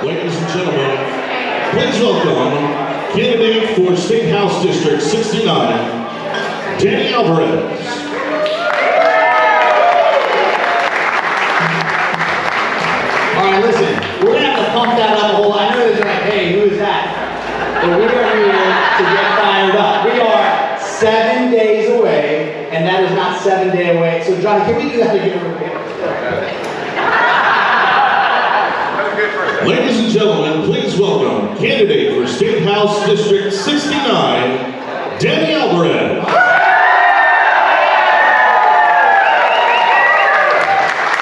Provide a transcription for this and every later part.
Ladies and gentlemen, please welcome candidate for State House District 69, Danny Alvarez. All right, listen, we're going to have to pump that up a whole lot. I know they're like, hey, who is that? But we are here to get fired up. We are 7 days away, and that is not 7 days away. So, Johnny, can we do that again real quick? Ladies and gentlemen, please welcome candidate for State House District 69, Danny Alvarez.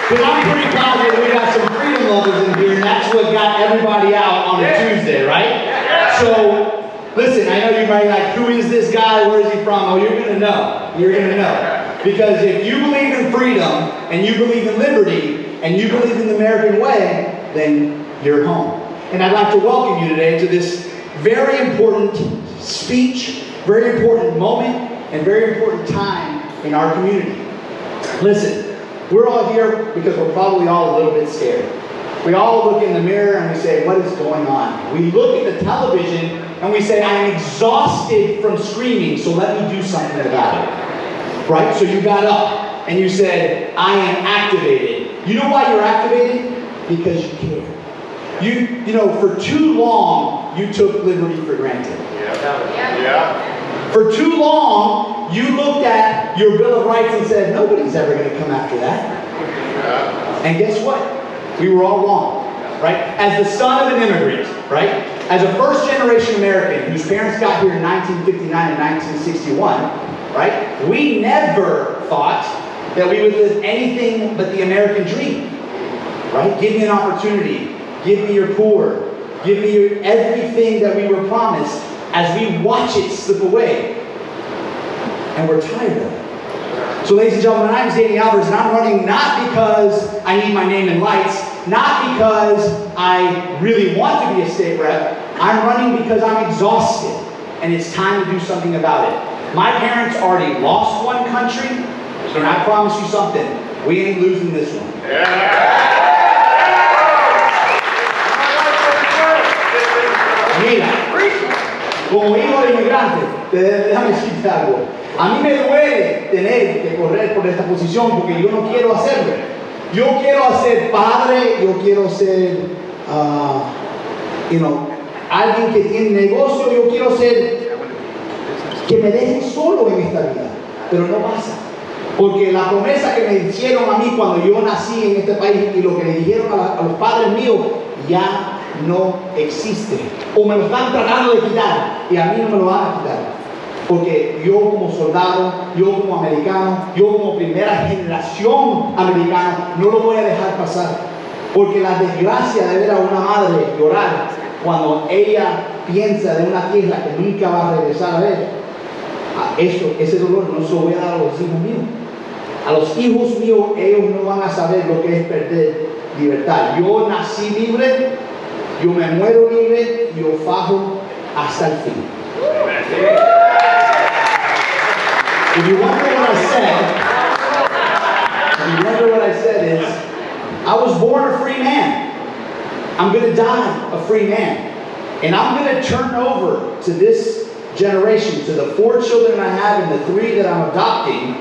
Because I'm pretty positive we got some freedom lovers in here, and that's what got everybody out on a Tuesday, right? So, listen, I know you're probably like, who is this guy? Where is he from? Oh, you're going to know. You're going to know. Because if you believe in freedom, and you believe in liberty, and you believe in the American way, then you're home. And I'd like to welcome you today to this very important speech, very important moment, and very important time in our community. Listen. We're all here because we're probably all a little bit scared. We all look in the mirror and we say, what is going on? We look at the television and we say, I'm exhausted from screaming, so let me do something about it. Right? So you got up and you said, I am activated. You know why you're activated? Because you care. You know, for too long, you took liberty for granted. Yeah. For too long, you looked at your Bill of Rights and said, nobody's ever going to come after that. Yeah. And guess what? We were all wrong, right? As the son of an immigrant, right? As a first-generation American whose parents got here in 1959 and 1961, right? We never thought that we would live anything but the American dream, right? Give me an opportunity. Give me your poor. Give me your everything that we were promised as we watch it slip away. And we're tired of it. So ladies and gentlemen, I'm Danny Alvarez, and I'm running not because I need my name in lights, not because I really want to be a state rep. I'm running because I'm exhausted, and it's time to do something about it. My parents already lost one country, and I promise you something, we ain't losing this one. Mira, como hijo de inmigrante, déjame decirte algo. A mí me duele tener que correr por esta posición porque yo no quiero hacerlo. Yo quiero ser padre, yo quiero ser, alguien que tiene negocio, yo quiero ser, que me dejen solo en esta vida. Pero no pasa. Porque la promesa que me hicieron a mí cuando yo nací en este país y lo que le dijeron a los padres míos, ya no existe. O me lo están tratando de quitar y a mí no me lo van a quitar. Porque yo como soldado, yo como americano, yo como primera generación americana, no lo voy a dejar pasar. Porque la desgracia de ver a una madre llorar cuando ella piensa de una tierra que nunca va a regresar a ver, ese dolor no se lo voy a dar a los hijos míos. A los hijos míos, ellos no van a saber lo que es perder libertad. Yo nací libre, yo me muero libre y yo fajo hasta el fin. If you wonder what I said is, I was born a free man. I'm going to die a free man. And I'm going to turn over to this generation, to the 4 children I have and the 3 that I'm adopting,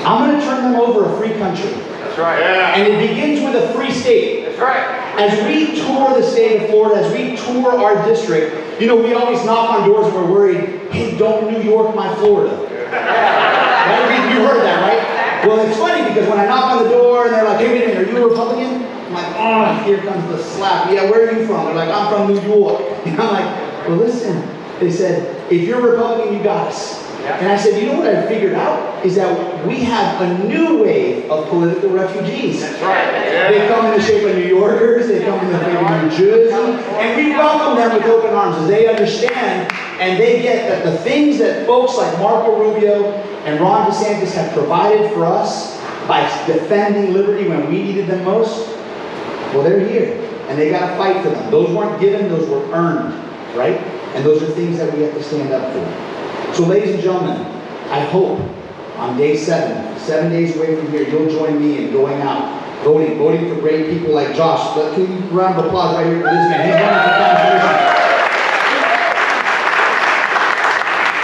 I'm going to turn them over a free country. That's right. Yeah. And it begins with a free state. That's right. As we tour the state of Florida, as we tour our district, you know, we always knock on doors and we're worried, hey, don't New York my Florida. Right? You heard that, right? Well, it's funny because when I knock on the door and they're like, hey, wait a minute, are you a Republican? I'm like, oh, here comes the slap. Yeah, where are you from? They're like, I'm from New York. And I'm like, well, listen. They said, if you're a Republican, you got us. And I said, you know what I figured out? Is that we have a new wave of political refugees. That's right. Yeah. They come in the shape of New Yorkers, they come in the shape of New Jersey, and we welcome them with open arms as they understand and they get that the things that folks like Marco Rubio and Ron DeSantis have provided for us by defending liberty when we needed them most, well, they're here, and they got to fight for them. Those weren't given, those were earned, right? And those are things that we have to stand up for. So ladies and gentlemen, I hope on day 7 days away from here, you'll join me in going out Voting for great people like Josh. Can you round of applause right here for this man? He's running for conservation.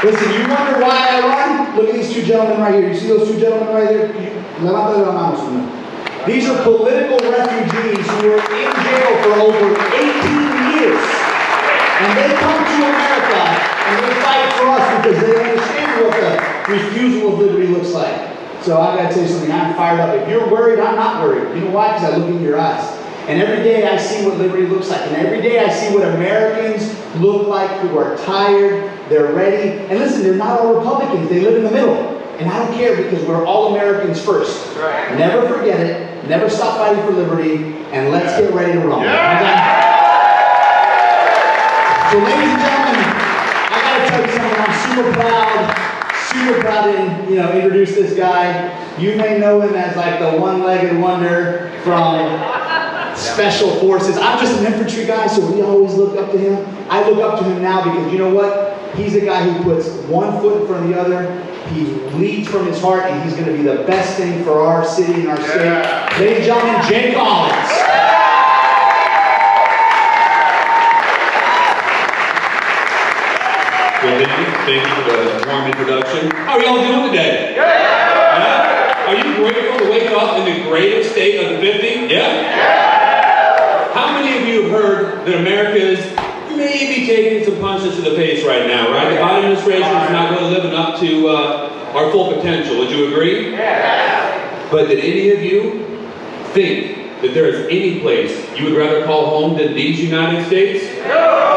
Listen, you wonder why I run? Look at these two gentlemen right here. You see those two gentlemen right there? Levanta la mano, señor. These are political refugees who were in jail for over 18 years. And they come to America and they fight for us because they understand what the refusal of liberty looks like. So I gotta tell you something, I'm fired up. If you're worried, I'm not worried. You know why? Because I look in your eyes. And every day I see what liberty looks like. And every day I see what Americans look like who are tired, they're ready. And listen, they're not all Republicans, they live in the middle. And I don't care because we're all Americans first. Right. Never forget it, never stop fighting for liberty, and let's get ready to roll. Yeah. So ladies and gentlemen, I gotta tell you something, I'm super proud to introduce this guy. You may know him as like the one-legged wonder from Special Forces. I'm just an infantry guy, so we always look up to him. I look up to him now because you know what? He's a guy who puts one foot in front of the other. He leads from his heart, and he's going to be the best thing for our city and our state. Ladies and gentlemen, Jay Collins. Well, thank you for the warm introduction. How are y'all doing today? Yeah? Are you grateful to wake up in the greatest state of the 50? Yeah? How many of you have heard that America is maybe taking some punches to the face right now, right? The Biden administration is not really living up to our full potential. Would you agree? Yeah. But did any of you think that there is any place you would rather call home than these United States? No!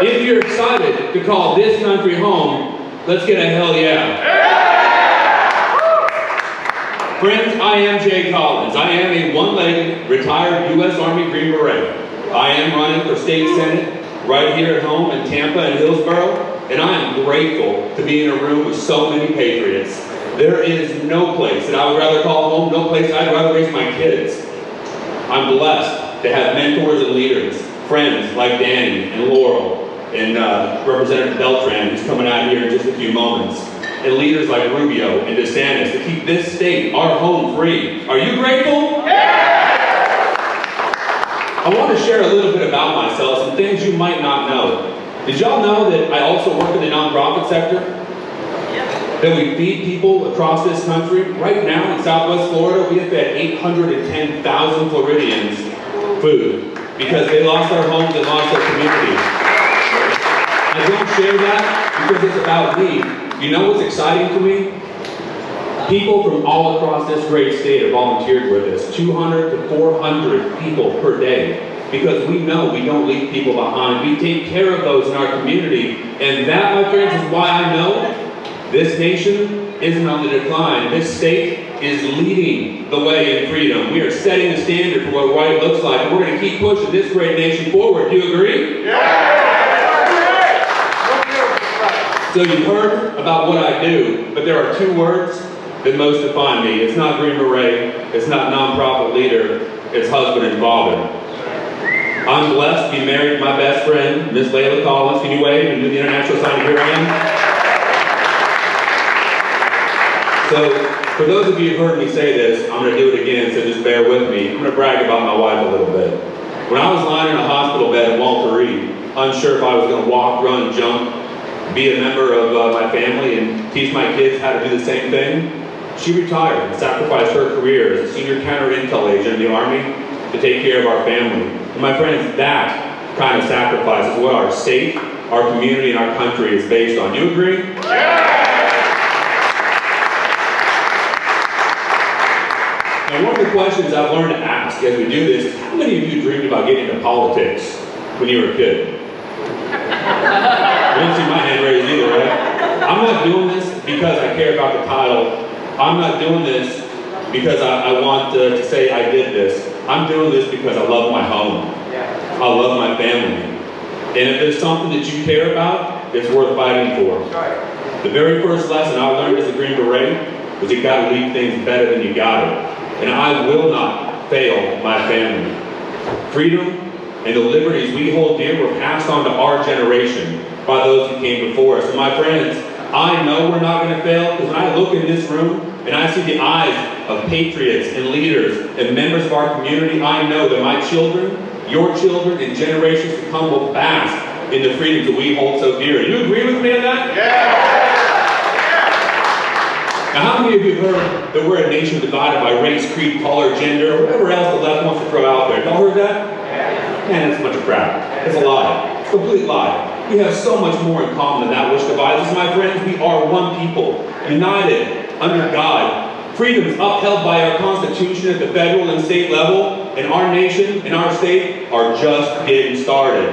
If you're excited to call this country home, let's get a hell yeah. Friends, I am Jay Collins. I am a one-legged, retired U.S. Army Green Beret. I am running for state senate right here at home in Tampa and Hillsborough, and I am grateful to be in a room with so many patriots. There is no place that I would rather call home, no place I'd rather raise my kids. I'm blessed to have mentors and leaders, friends like Danny and Laurel, and Representative Beltran, who's coming out here in just a few moments, and leaders like Rubio and DeSantis to keep this state, our home, free. Are you grateful? Yeah! I want to share a little bit about myself, some things you might not know. Did y'all know that I also work in the nonprofit sector? That we feed people across this country? Right now in Southwest Florida, we have fed 810,000 Floridians food because they lost their homes and lost their communities. I don't share that because it's about me. You know what's exciting to me? People from all across this great state have volunteered with us, 200 to 400 people per day, because we know we don't leave people behind. We take care of those in our community, and that, my friends, is why I know this nation isn't on the decline. This state is leading the way in freedom. We are setting the standard for what right looks like, and we're going to keep pushing this great nation forward. Do you agree? Yeah! So you've heard about what I do, but there are two words that most define me. It's not Green Beret, it's not nonprofit leader, it's husband and father. I'm blessed to be married to my best friend, Miss Layla Collins. Can you wave and do the international sign? Here I am. So, for those of you who've heard me say this, I'm going to do it again, so just bear with me. I'm going to brag about my wife a little bit. When I was lying in a hospital bed at Walter Reed, unsure if I was going to walk, run, jump, be a member of my family and teach my kids how to do the same thing, she retired and sacrificed her career as a senior counter-intel agent in the Army to take care of our family. And my friends, that kind of sacrifice is what our state, our community, and our country is based on. You agree? Yeah! And one of the questions I've learned to ask as we do this is, how many of you dreamed about getting into politics when you were a kid? You don't see my hand raised either, right? I'm not doing this because I care about the title. I'm not doing this because I want to say I did this. I'm doing this because I love my home. I love my family. And if there's something that you care about, it's worth fighting for. The very first lesson I learned as a Green Beret was you got to leave things better than you got it. And I will not fail my family. Freedom and the liberties we hold dear were passed on to our generation by those who came before us. And my friends, I know we're not going to fail because when I look in this room and I see the eyes of patriots and leaders and members of our community, I know that my children, your children, and generations to come will bask in the freedoms that we hold so dear. You agree with me on that? Now, how many of you have heard that we're a nation divided by race, creed, color, gender, or whatever else the left wants to throw out there? Y'all heard that? Man, that's a bunch of crap. It's a lie. It's a complete lie. We have so much more in common than that which divides us, my friends. We are one people, united under God. Freedoms upheld by our Constitution at the federal and state level, and our nation and our state are just getting started.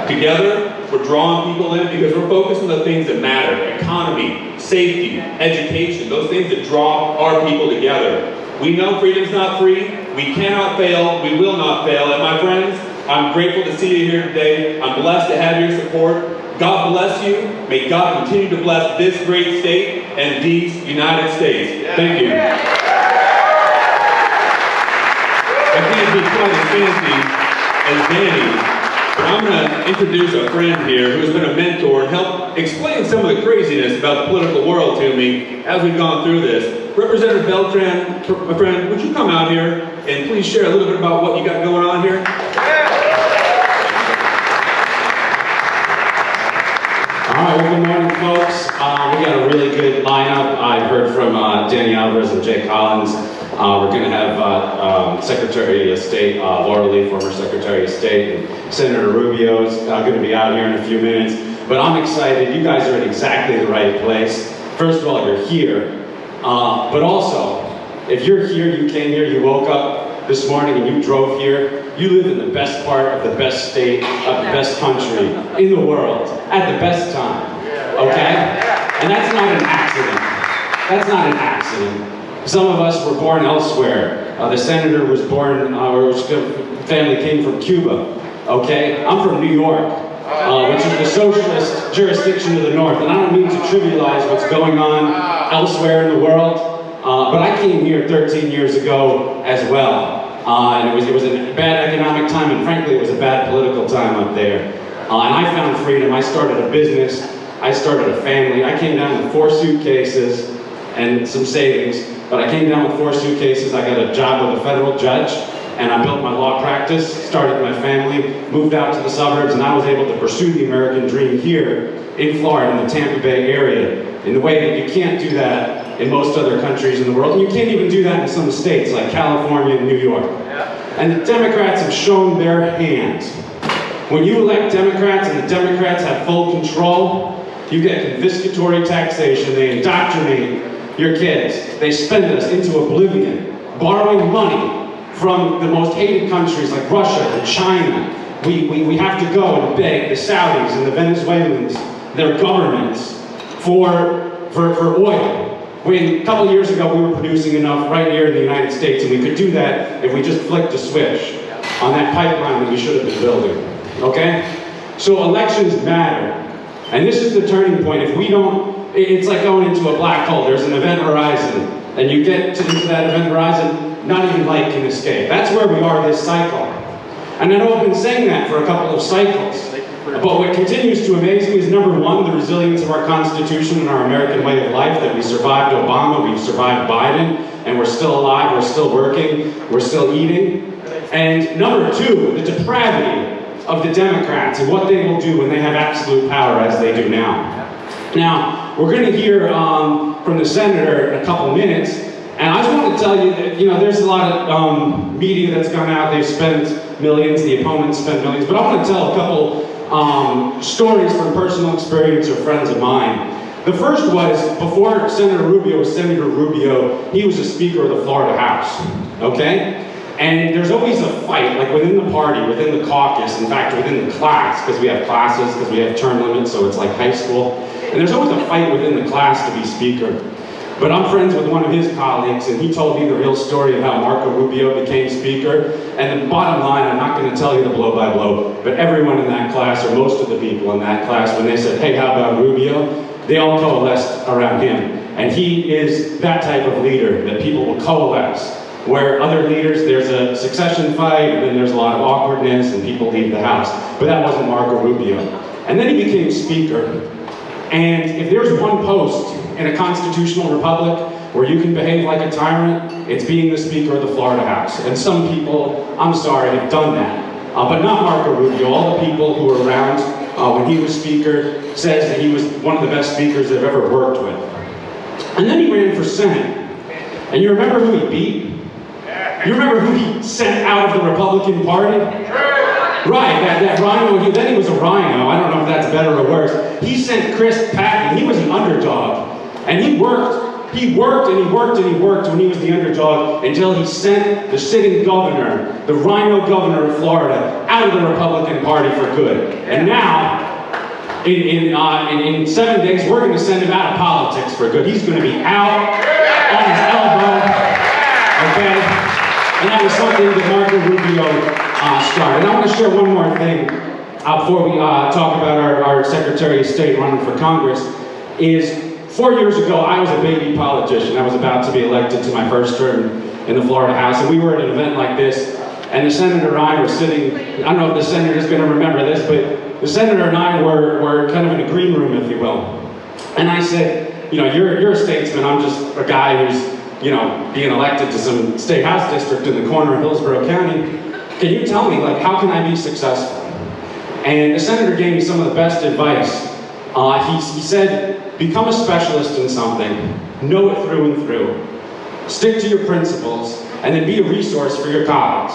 Together, we're drawing people in because we're focused on the things that matter: economy, safety, education, those things that draw our people together. We know freedom's not free. We cannot fail. We will not fail. And my friends, I'm grateful to see you here today. I'm blessed to have your support. God bless you. May God continue to bless this great state and these United States. Thank you. I can't be quite as fancy as Danny, but I'm going to introduce a friend here who's been a mentor and helped explain some of the craziness about the political world to me as we've gone through this. Representative Beltran, my friend, would you come out here and please share a little bit about what you got going on here? All right, well, good morning, folks. We got a really good lineup. I've heard from Danny Alvarez and Jay Collins. We're going to have Secretary of State Laurel, former Secretary of State, and Senator Rubio is going to be out here in a few minutes. But I'm excited. You guys are in exactly the right place. First of all, you're here. But also, if you're here, you came here, you woke up this morning and you drove here, you live in the best part of the best state, of the best country in the world, at the best time, okay? And that's not an accident. That's not an accident. Some of us were born elsewhere. The senator was born, his family came from Cuba, okay? I'm from New York, which is the socialist jurisdiction of the north. And I don't mean to trivialize what's going on elsewhere in the world, but I came here 13 years ago as well. And it was a bad economic time, and frankly, it was a bad political time up there. And I found freedom. I started a business. I started a family. I came down with 4 suitcases and some savings, but I came down with 4 suitcases. I got a job with a federal judge, and I built my law practice, started my family, moved out to the suburbs, and I was able to pursue the American dream here in Florida, in the Tampa Bay area, in a way that you can't do that in most other countries in the world. And you can't even do that in some states like California and New York. And the Democrats have shown their hand. When you elect Democrats and the Democrats have full control, you get confiscatory taxation. They indoctrinate your kids. They spend us into oblivion, borrowing money from the most hated countries like Russia and China. We have to go and beg the Saudis and the Venezuelans, their governments, for oil. When a couple years ago we were producing enough right here in the United States, and we could do that if we just flicked a switch on that pipeline that we should have been building, okay? So elections matter, and this is the turning point. If we don't, it's like going into a black hole. There's an event horizon, and you get into that event horizon, not even light can escape. That's where we are this cycle. And I know I've been saying that for a couple of cycles. But what continues to amaze me is, number one, the resilience of our Constitution and our American way of life, that we survived Obama, we've survived Biden, and we're still alive, we're still working, we're still eating. And number two, the depravity of the Democrats and what they will do when they have absolute power as they do now. Now, we're going to hear from the senator in a couple minutes, and I just want to tell you that, there's a lot of media that's gone out. They've spent millions, the opponents spent millions, but I want to tell a couple stories from personal experience or friends of mine. The first was, before Senator Rubio was Senator Rubio, he was a Speaker of the Florida House, okay? And there's always a fight, like within the party, within the caucus, in fact, within the class, because we have classes, because we have term limits, so it's like high school. And there's always a fight within the class to be Speaker. But I'm friends with one of his colleagues, and he told me the real story of how Marco Rubio became Speaker. And the bottom line, I'm not going to tell you the blow by blow, but everyone in that class, or most of the people in that class, when they said, hey, how about Rubio? They all coalesced around him. And he is that type of leader that people will coalesce. Where other leaders, there's a succession fight, and then there's a lot of awkwardness, and people leave the house. But that wasn't Marco Rubio. And then he became Speaker. And if there's one post in a constitutional republic where you can behave like a tyrant, it's being the Speaker of the Florida House. And some people, I'm sorry, have done that. But not Marco Rubio. All the people who were around when he was Speaker says that he was one of the best speakers they've ever worked with. And then he ran for Senate. And you remember who he beat? You remember who he sent out of the Republican Party? Right, that rhino, then he was a rhino. I don't know if that's better or worse. He sent Chris Patton. He was an underdog. And he worked and he worked when he was the underdog until he sent the sitting governor, the rhino governor of Florida, out of the Republican Party for good. And now, in 7 days, we're going to send him out of politics for good. He's going to be out on his elbow, okay? And that was something that Marco Rubio started. And I want to share one more thing before we talk about our Secretary of State running for Congress, is 4 years ago, I was a baby politician. I was about to be elected to my first term in the Florida House, and we were at an event like this, and the senator and I were sitting, I don't know if the senator is going to remember this, but the senator and I were kind of in a green room, if you will. And I said, you know, you're a statesman, I'm just a guy who's, you know, being elected to some state house district in the corner of Hillsborough County. Can you tell me, like, how can I be successful? And the senator gave me some of the best advice. He said, become a specialist in something, know it through and through, stick to your principles, and then be a resource for your colleagues.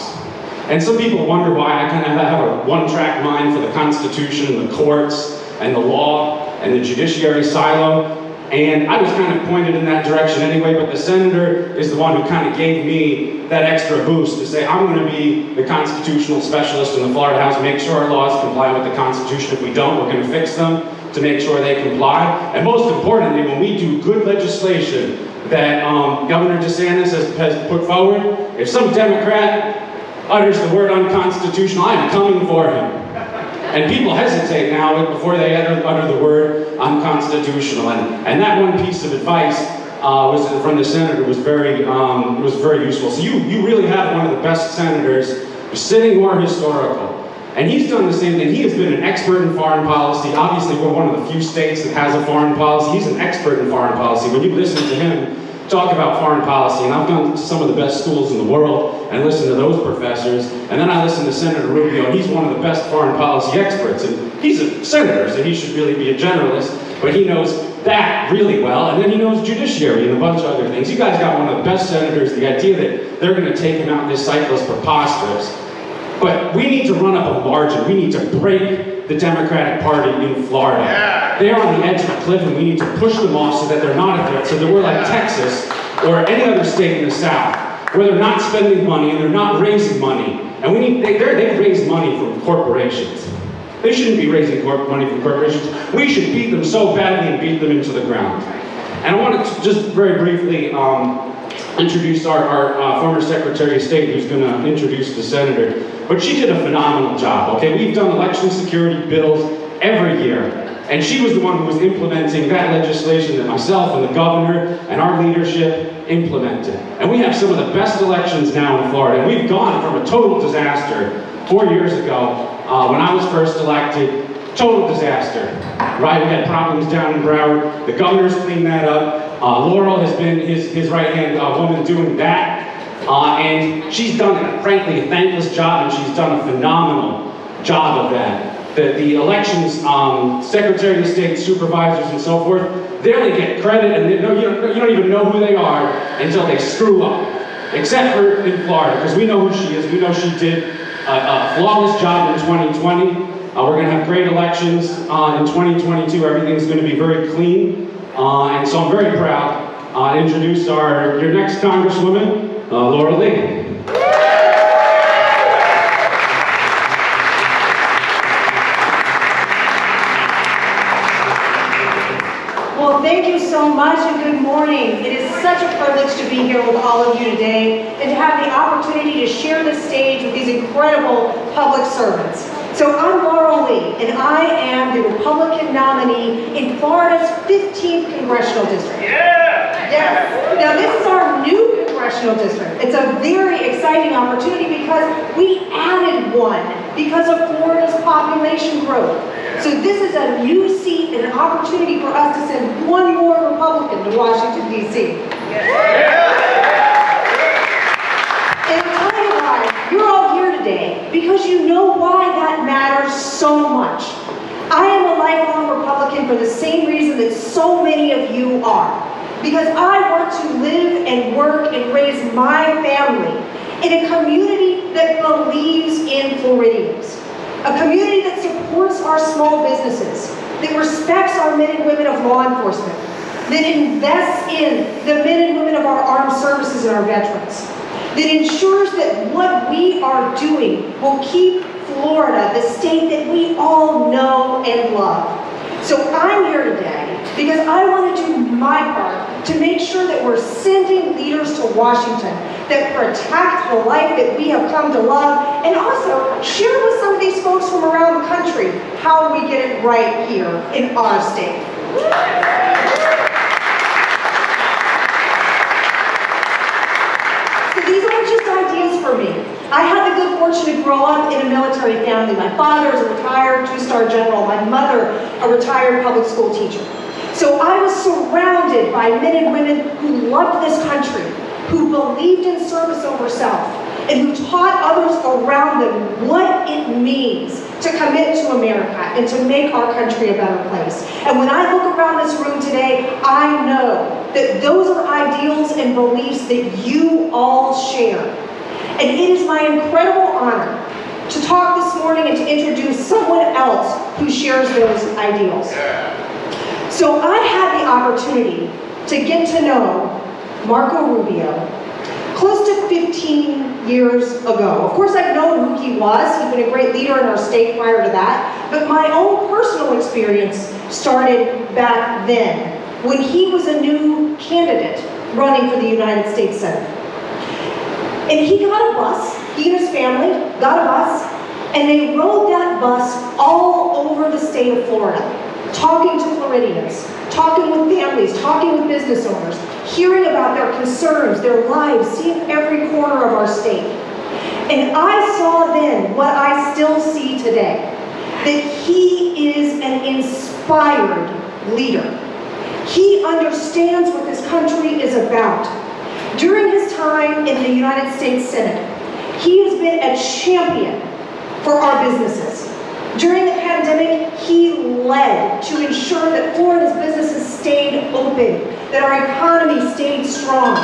And some people wonder why I kind of have a one-track mind for the Constitution and the courts and the law and the judiciary silo. And I was kind of pointed in that direction anyway, but the senator is the one who kind of gave me that extra boost to say, I'm going to be the constitutional specialist in the Florida House, make sure our laws comply with the Constitution. If we don't, we're going to fix them to make sure they comply. And most importantly, when we do good legislation that Governor DeSantis has put forward, if some Democrat utters the word unconstitutional, I am coming for him. And people hesitate now before they utter the word unconstitutional. And that one piece of advice from the senator was very useful. So you really have one of the best senators, sitting or historical. And he's done the same thing. He has been an expert in foreign policy. Obviously, we're one of the few states that has a foreign policy. He's an expert in foreign policy. When you listen to him talk about foreign policy, and I've gone to some of the best schools in the world and listened to those professors, and then I listened to Senator Rubio, and he's one of the best foreign policy experts. And he's a senator, so he should really be a generalist, but he knows that really well, and then he knows judiciary and a bunch of other things. You guys got one of the best senators. The idea that they're going to take him out this cycle is preposterous. But we need to run up a margin. We need to break the Democratic Party in Florida. They're on the edge of a cliff, and we need to push them off so that they're not a threat, so that we're like Texas or any other state in the South, where they're not spending money and they're not raising money. And they raise money from corporations. They shouldn't be raising money from corporations. We should beat them so badly and beat them into the ground. And I wanted to just very briefly introduce our former Secretary of State, who's going to introduce the senator. But she did a phenomenal job, okay? We've done election security bills every year. And she was the one who was implementing that legislation that myself and the governor and our leadership implemented. And we have some of the best elections now in Florida. And we've gone from a total disaster 4 years ago, when I was first elected, total disaster, right? We had problems down in Broward. The governor's cleaned that up. Laurel has been his right-hand woman doing that. And she's done, frankly, a thankless job, and she's done a phenomenal job of that. The elections, Secretary of State, supervisors, and so forth, they only get credit, and you don't even know who they are until they screw up. Except for in Florida, because we know who she is. We know she did a flawless job in 2020. We're going to have great elections in 2022. Everything's going to be very clean. And so I'm very proud to introduce your next Congresswoman, Laurel. Well, thank you so much and good morning. It is such a privilege to be here with all of you today and to have the opportunity to share the stage with these incredible public servants. So I'm Laurel and I am the Republican nominee in Florida's 15th Congressional District. Yes. Now this is our new Congressional District. It's a very exciting opportunity because we added one because of Florida's population growth. So this is a new seat and an opportunity for us to send one more Republican to Washington, D.C. And I'll tell you why, you're all here today because you know why that matters so much. I am a lifelong Republican for the same reason that so many of you are. Because I want to live and work and raise my family in a community that believes in Floridians. A community that supports our small businesses, that respects our men and women of law enforcement, that invests in the men and women of our armed services and our veterans, that ensures that what we are doing will keep Florida the state that we all know and love. So I'm here today because I want to do my part to make sure that we're sending leaders to Washington that protect the life that we have come to love, and also share with some of these folks from around the country how we get it right here in our state. So these aren't just ideas for me. I had the good fortune to grow up in a military family. My father is a retired two-star general. My mother, a retired public school teacher. So I was surrounded by men and women who loved this country, who believed in service over self, and who taught others around them what it means to commit to America and to make our country a better place. And when I look around this room today, I know that those are ideals and beliefs that you all share. And it is my incredible honor to talk this morning and to introduce someone else who shares those ideals. So I had the opportunity to get to know Marco Rubio close to 15 years ago. Of course, I've known who he was. He'd been a great leader in our state prior to that. But my own personal experience started back then, when he was a new candidate running for the United States Senate. And he got a bus, he and his family got a bus, and they rode that bus all over the state of Florida, talking to Floridians, talking with families, talking with business owners, hearing about their concerns, their lives, seeing every corner of our state. And I saw then what I still see today, that he is an inspired leader. He understands what this country is about. During his time in the United States Senate, he has been a champion for our businesses. During the pandemic, he led to ensure that Florida's businesses stayed open, that our economy stayed strong.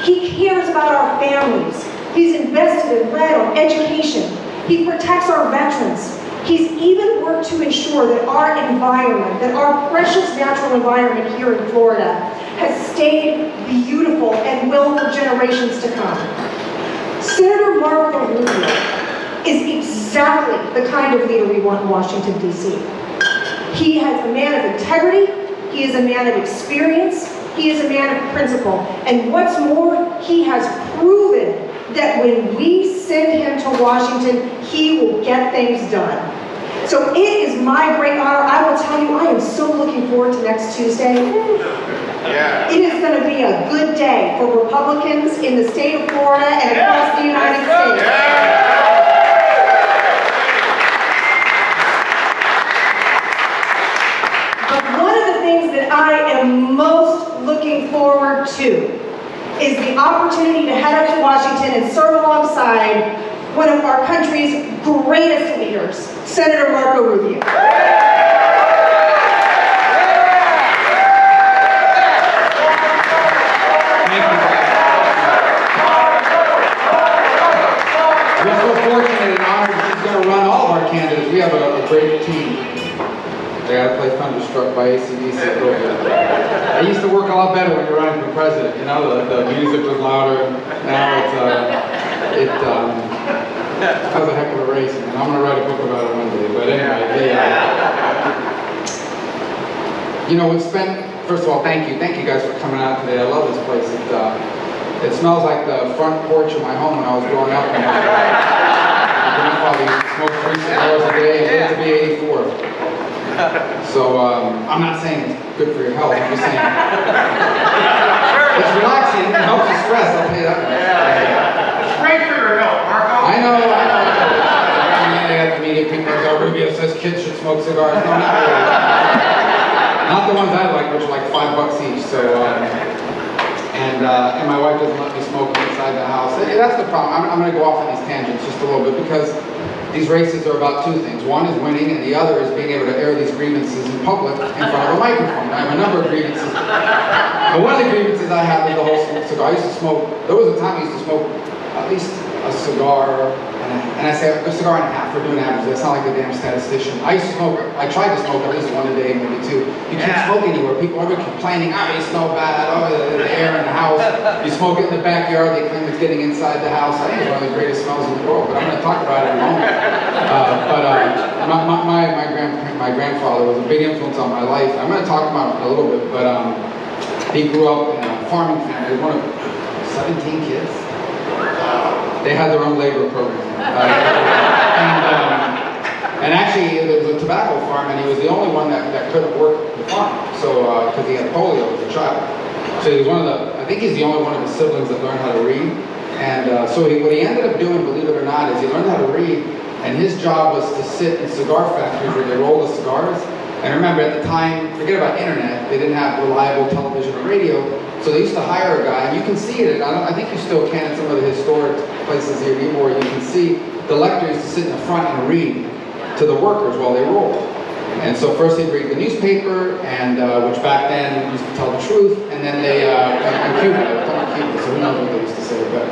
He cares about our families. He's invested and led on education. He protects our veterans. He's even worked to ensure that our environment, that our precious natural environment here in Florida, has stayed beautiful and will for generations to come. Senator Marco Rubio is exactly the kind of leader we want in Washington, D.C. He is a man of integrity, he is a man of experience, he is a man of principle, and what's more, he has proven that when we send him to Washington, he will get things done. So it is my great honor. I will tell you, I am so looking forward to next Tuesday. Yeah. It is going to be a good day for Republicans in the state of Florida and across the United States. But one of the things that I am most looking forward to is the opportunity to head up to Washington and serve alongside one of our country's greatest leaders, Senator Marco Rubio. We're so fortunate and honored that she's going to run all of our candidates. We have a great team. They got to play Thunderstruck by AC/DC. I used to work a lot better when you're running for president. You know, the music was louder. Now that was a heck of a race, and I'm going to write a book about it one day. But anyway, you know, we've spent. First of all, thank you guys for coming out today. I love this place. It smells like the front porch of my home when I was growing up. And my grandfather used to smoke 3 cigars a day and lived to be 84. So I'm not saying it's good for your health. I'm just saying it's relaxing. It helps you stress. I'll tell you that. It's great for your health, Marco. I know. And then they got the media people like, oh, Rubio says kids should smoke cigars. No, and my wife doesn't let me smoke inside the house. And that's the problem. I'm going to go off on these tangents just a little bit because these races are about two things. One is winning, and the other is being able to air these grievances in public in front of a microphone. I have a number of grievances. But one of the grievances I have is the whole cigar. I used to smoke, there was a time I used to smoke at least a cigar, and I say a cigar and a half. We're doing averages. I sound like a damn statistician. I used to smoke, I tried to smoke at least one a day, maybe two. You can't smoke anywhere. People are complaining, you smell bad, the air in the house. You smoke it in the backyard, they claim it's getting inside the house. I think it's one of the greatest smells in the world, but I'm going to talk about it in a moment. My grandfather was a big influence on my life. I'm going to talk about it a little bit, but he grew up in a farming family. He was one of 17 kids. They had their own labor program. And actually, it was a tobacco farm, and he was the only one that couldn't work the farm. So, because he had polio as a child. So he was one of the, I think he's the only one of his siblings that learned how to read. And so what he ended up doing, believe it or not, is he learned how to read, and his job was to sit in cigar factories where they roll the cigars. And remember, at the time, forget about internet, they didn't have reliable television or radio, so they used to hire a guy, and you can see it, I think you still can in some of the historic places here in Ybor, you can see the lector used to sit in the front and read to the workers while they rolled. And so first they'd read the newspaper, and which back then used to tell the truth, and then they, in Cuba, they were talking Cuban, so who knows what they used to say, but,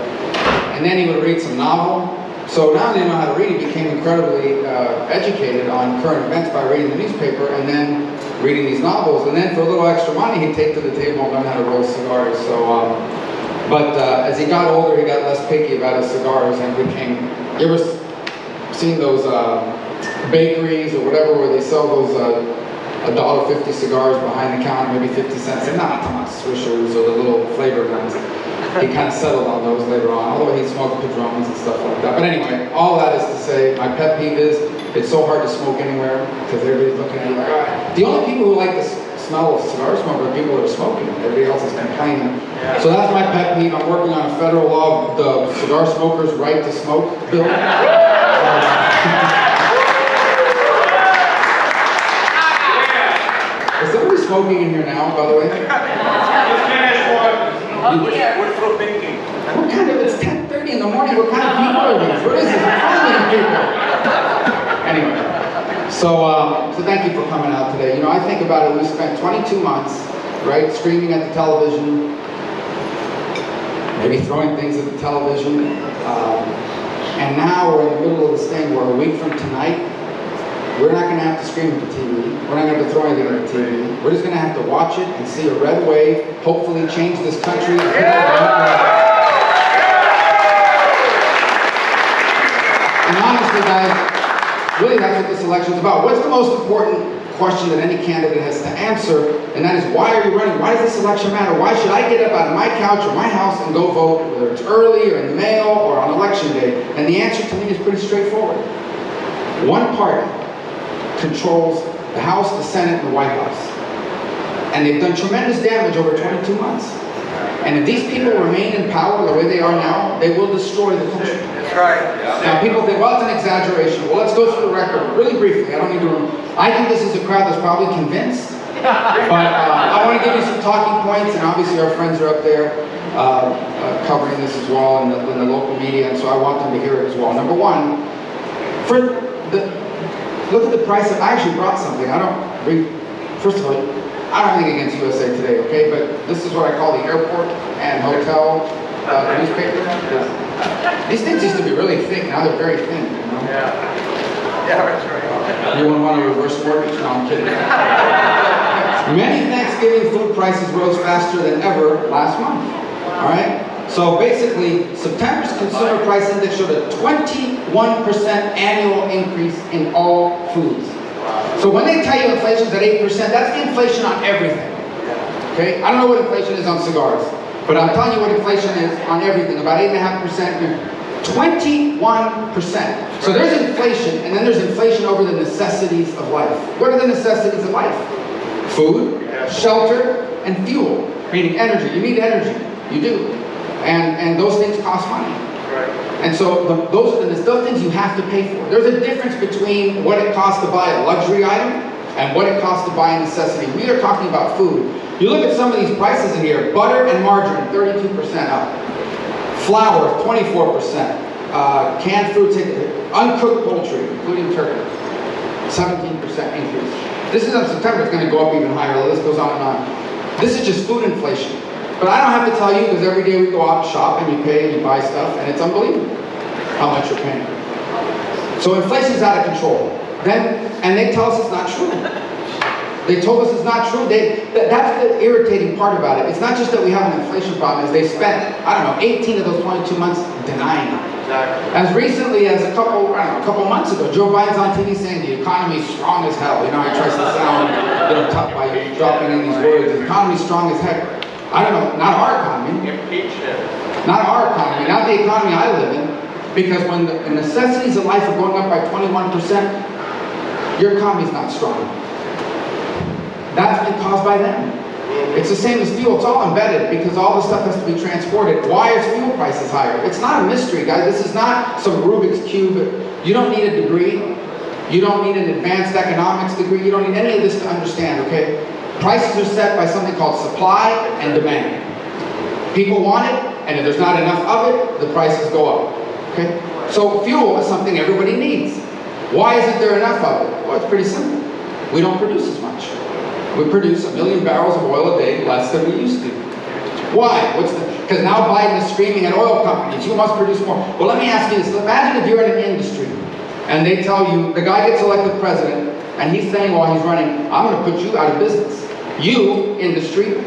and then he would read some novel. So now they know how to read. He became incredibly educated on current events by reading the newspaper and then reading these novels. And then for a little extra money, he'd take to the table and learn how to roll cigars. So, but as he got older, he got less picky about his cigars and became, you ever seen those bakeries or whatever where they sell those $1.50 cigars behind the counter, maybe 50 cents? They're not talking about Swishers or the little flavor ones. He kind of settled on those later on, although he smoked Padrones and stuff like that. But anyway, all that is to say, my pet peeve is, it's so hard to smoke anywhere because everybody's looking at you like, all right. The only people who like the smell of cigar smoke are people that are smoking. Everybody else is complaining. Yeah. So that's my pet peeve. I'm working on a federal law, the Cigar Smokers' Right to Smoke bill. Is somebody smoking in here now, by the way? We're through thinking. What kind of, it's 10:30 in the morning, what kind of people are these? What is this? People? Anyway, so thank you for coming out today. You know, I think about it, we spent 22 months, right, screaming at the television, maybe throwing things at the television, and now we're in the middle of this thing where a week from tonight, we're not going to have to scream at the TV. We're not going to have to throw anything at the TV. We're just going to have to watch it and see a red wave, hopefully change this country. And honestly, guys, really that's what this election is about. What's the most important question that any candidate has to answer? And that is, why are you running? Why does this election matter? Why should I get up out of my couch or my house and go vote, whether it's early or in the mail or on election day? And the answer to me is pretty straightforward. One party controls the House, the Senate, and the White House. And they've done tremendous damage over 22 months. And if these people remain in power the way they are now, they will destroy the country. That's right. Now people think, well, it's an exaggeration. Well, let's go through the record really briefly. I don't need to. I think this is a crowd that's probably convinced. But I want to give you some talking points, and obviously our friends are up there covering this as well in the local media, and so I want them to hear it as well. Number one, look at the price of, I actually brought something. First of all, I don't have anything against USA Today, okay? But this is what I call the airport and hotel newspaper. These things used to be really thick, now they're very thin, you know? Yeah, that's right. Anyone want a reverse mortgage? No, I'm kidding. Many Thanksgiving food prices rose faster than ever last month, all right? So basically, September's consumer price index showed a 21% annual increase in all foods. So when they tell you inflation's at 8%, that's the inflation on everything. Okay? I don't know what inflation is on cigars, but I'm telling you what inflation is on everything, about 8.5%. 21%. So there's inflation, and then there's inflation over the necessities of life. What are the necessities of life? Food, shelter, and fuel, meaning energy. You need energy. You do. And those things cost money. Right. And so those things you have to pay for. There's a difference between what it costs to buy a luxury item and what it costs to buy a necessity. We are talking about food. You look at some of these prices in here, butter and margarine, 32% up. Flour, 24%. Canned fruits, uncooked poultry, including turkey, 17% increase. This is in September, it's going to go up even higher. The list goes on and on. This is just food inflation. But I don't have to tell you, because every day we go out and shop and you pay and you buy stuff, and it's unbelievable how much you're paying. So inflation's out of control. And they tell us it's not true. They told us it's not true. That's the irritating part about it. It's not just that we have an inflation problem, is they spent, 18 of those 22 months denying it. As recently as a couple months ago, Joe Biden's on TV saying the economy's strong as hell. You know, he tries to sound tough by dropping in these words. The economy's strong as heck. I don't know, not our economy. Not our economy, not the economy I live in. Because when the necessities of life are going up by 21%, your economy's not strong. That's been caused by them. It's the same as fuel. It's all embedded because all the stuff has to be transported. Why is fuel prices higher? It's not a mystery, guys. This is not some Rubik's Cube. You don't need a degree. You don't need an advanced economics degree. You don't need any of this to understand, okay? Prices are set by something called supply and demand. People want it, and if there's not enough of it, the prices go up, okay? So fuel is something everybody needs. Why isn't there enough of it? Well, it's pretty simple. We don't produce as much. We produce 1 million barrels of oil a day less than we used to. Why? Because now Biden is screaming at oil companies, you must produce more. Well, let me ask you this. Imagine if you're in an industry and they tell you, the guy gets elected president and he's saying while he's running, I'm going to put you out of business. You, industry,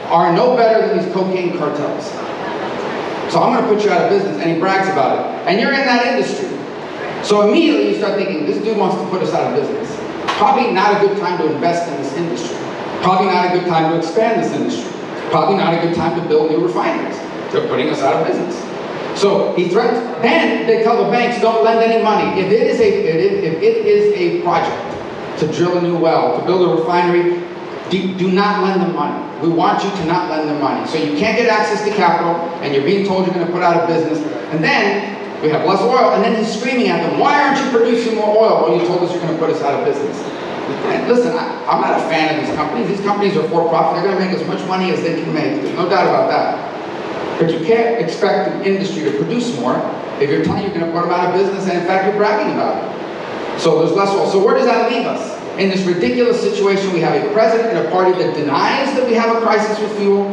are no better than these cocaine cartels. So I'm going to put you out of business, and he brags about it. And you're in that industry. So immediately you start thinking, this dude wants to put us out of business. Probably not a good time to invest in this industry. Probably not a good time to expand this industry. Probably not a good time to build new refineries. They're putting us out of business. So he threatens, then they tell the banks, don't lend any money. If it is a project to drill a new well, to build a refinery, do not lend them money. We want you to not lend them money. So you can't get access to capital, and you're being told you're going to put out of business. And then we have less oil, and then he's screaming at them, why aren't you producing more oil? Well, you told us you're going to put us out of business. And listen, I'm not a fan of these companies. These companies are for-profit. They're going to make as much money as they can make. There's no doubt about that. But you can't expect an industry to produce more if you're telling you're going to put them out of business, and in fact, you're bragging about it. So there's less oil. So where does that leave us? In this ridiculous situation, we have a president and a party that denies that we have a crisis with fuel,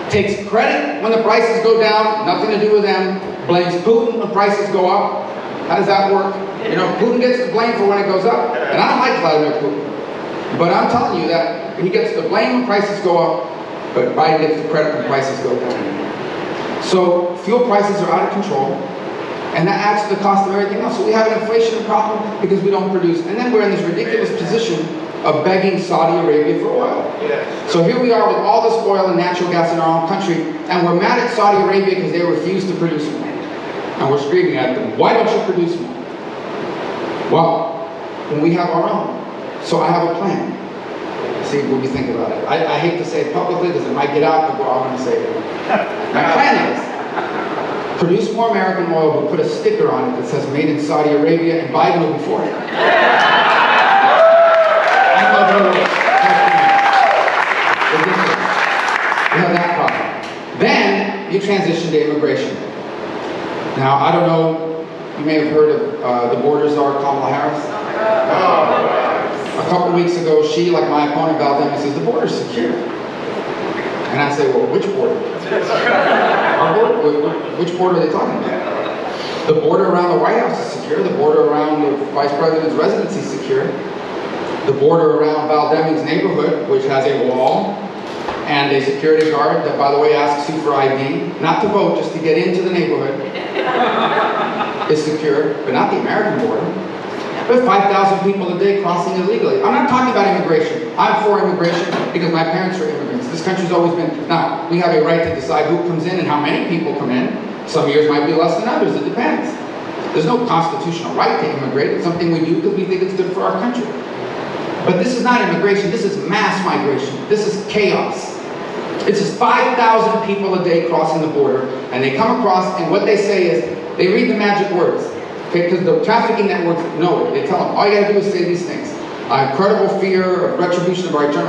takes credit when the prices go down, nothing to do with them, blames Putin when prices go up. How does that work? You know, Putin gets the blame for when it goes up. And I don't like Vladimir Putin. But I'm telling you that he gets the blame when prices go up, but Biden gets the credit when prices go down. So fuel prices are out of control. And that adds to the cost of everything else. So we have an inflation problem because we don't produce. And then we're in this ridiculous position of begging Saudi Arabia for oil. So here we are with all this oil and natural gas in our own country, and we're mad at Saudi Arabia because they refuse to produce more. And we're screaming at them, why don't you produce more? Well, when we have our own. So I have a plan. See what you think about it. I hate to say it publicly because it might get out, but I'm going to say it. My plan is, produce more American oil, but put a sticker on it that says made in Saudi Arabia, and Biden will be for it. We have that problem. Then you transition to immigration. Now, I don't know, you may have heard of the border czar, Kamala Harris. A couple weeks ago, she, like my opponent, Beltran, says the border's secure. And I say, well, which border? Our border? Which border are they talking about? The border around the White House is secure. The border around the Vice President's residence is secure. The border around Val Deming's neighborhood, which has a wall and a security guard that, by the way, asks you for ID, not to vote, just to get into the neighborhood, is secure, but not the American border. We have 5,000 people a day crossing illegally. I'm not talking about immigration. I'm for immigration because my parents are immigrants. This country's always been, now, we have a right to decide who comes in and how many people come in. Some years might be less than others, it depends. There's no constitutional right to immigrate. It's something we do because we think it's good for our country. But this is not immigration, this is mass migration. This is chaos. It's just 5,000 people a day crossing the border, and they come across, and what they say is, they read the magic words. Okay, because the trafficking networks know it. They tell them, all you gotta do is say these things. Credible fear of retribution of our term.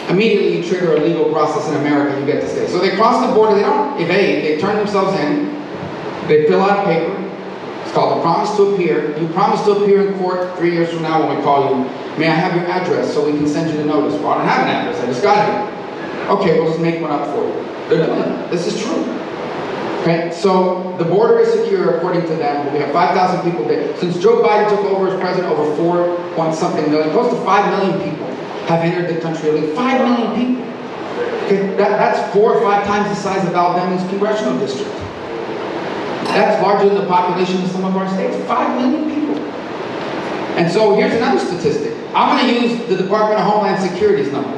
Immediately you trigger a legal process in America, you get to stay. So they cross the border, they don't evade, they turn themselves in, they fill out a paper. It's called a promise to appear. You promise to appear in court 3 years from now when we call you. May I have your address so we can send you the notice? Well, I don't have an address, I just got here. Okay, we'll just make one up for you. They're doing it. This is true. Okay, so the border is secure according to them. We have 5,000 people there. Since Joe Biden took over as president, over 4-point-something million, close to 5 million people have entered the country. Only 5 million people. Okay, that's 4 or 5 times the size of Alabama's congressional district. That's larger than the population of some of our states. 5 million people. And so here's another statistic. I'm going to use the Department of Homeland Security's number,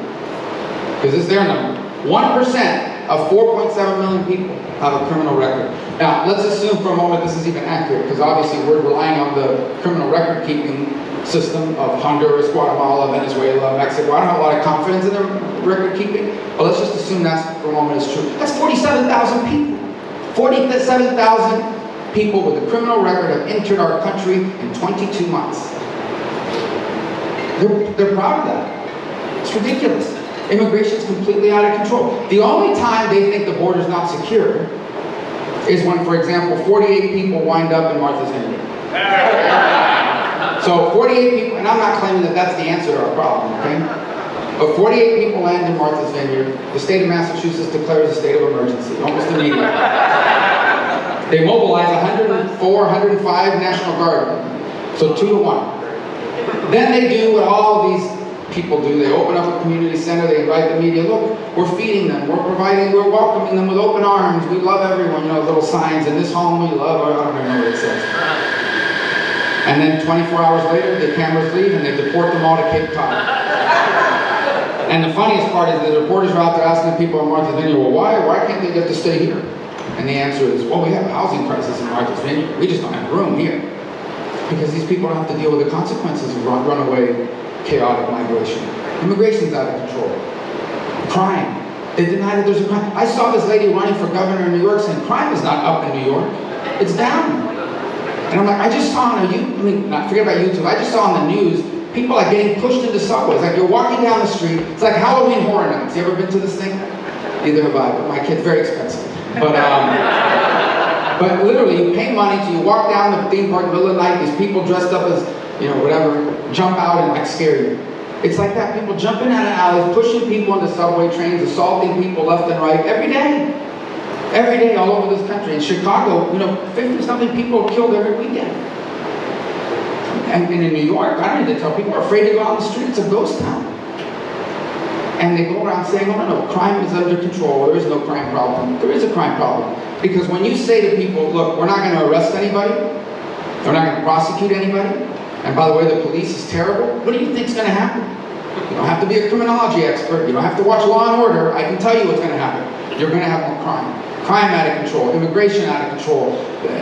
because it's their number. 1% of 4.7 million people have a criminal record. Now, let's assume for a moment this is even accurate, because obviously we're relying on the criminal record keeping system of Honduras, Guatemala, Venezuela, Mexico. I don't have a lot of confidence in their record keeping, but let's just assume that's for a moment is true. That's 47,000 people. 47,000 people with a criminal record have entered our country in 22 months. They're proud of that. It's ridiculous. Immigration's completely out of control. The only time they think the border's not secure is when, for example, 48 people wind up in Martha's Vineyard. So 48 people, and I'm not claiming that that's the answer to our problem, okay? But 48 people land in Martha's Vineyard. The state of Massachusetts declares a state of emergency, almost immediately. They mobilize 104, 105 National Guard, so 2 to 1. Then they do what all these people do. They open up a community center, they invite the media. Look, we're feeding them, we're welcoming them with open arms. We love everyone, you know, little signs. In this home we love, I don't even know what it says. And then 24 hours later, the cameras leave and they deport them all to Cape Cod. And the funniest part is the reporters are out there asking the people in Martha's Vineyard, well, why can't they get to stay here? And the answer is, well, we have a housing crisis in Martha's Vineyard. We just don't have room here. Because these people don't have to deal with the consequences of runaway, chaotic migration. Immigration's out of control. Crime. They deny that there's a crime. I saw this lady running for governor in New York saying crime is not up in New York. It's down. And I'm like, I just saw on forget about YouTube, I just saw on the news, people are getting pushed into subways. Like you're walking down the street, it's like Halloween Horror Nights. You ever been to this thing? Neither have I, but my kid's very expensive. But literally, you pay money to you walk down the theme park in the middle of the night, these people dressed up as, you know, whatever, jump out and like scare you. It's like that, people jumping out of alleys, pushing people into subway trains, assaulting people left and right, every day. Every day all over this country. In Chicago, you know, 50-something people are killed every weekend. And in New York, I don't need to tell people, are afraid to go out on the street. It's a ghost town. And they go around saying, oh no, crime is under control, there is no crime problem. There is a crime problem. Because when you say to people, look, we're not going to arrest anybody, we're not going to prosecute anybody, and by the way, the police is terrible, what do you think is going to happen? You don't have to be a criminology expert, you don't have to watch Law and Order, I can tell you what's going to happen. You're going to have more crime. Crime out of control, immigration out of control,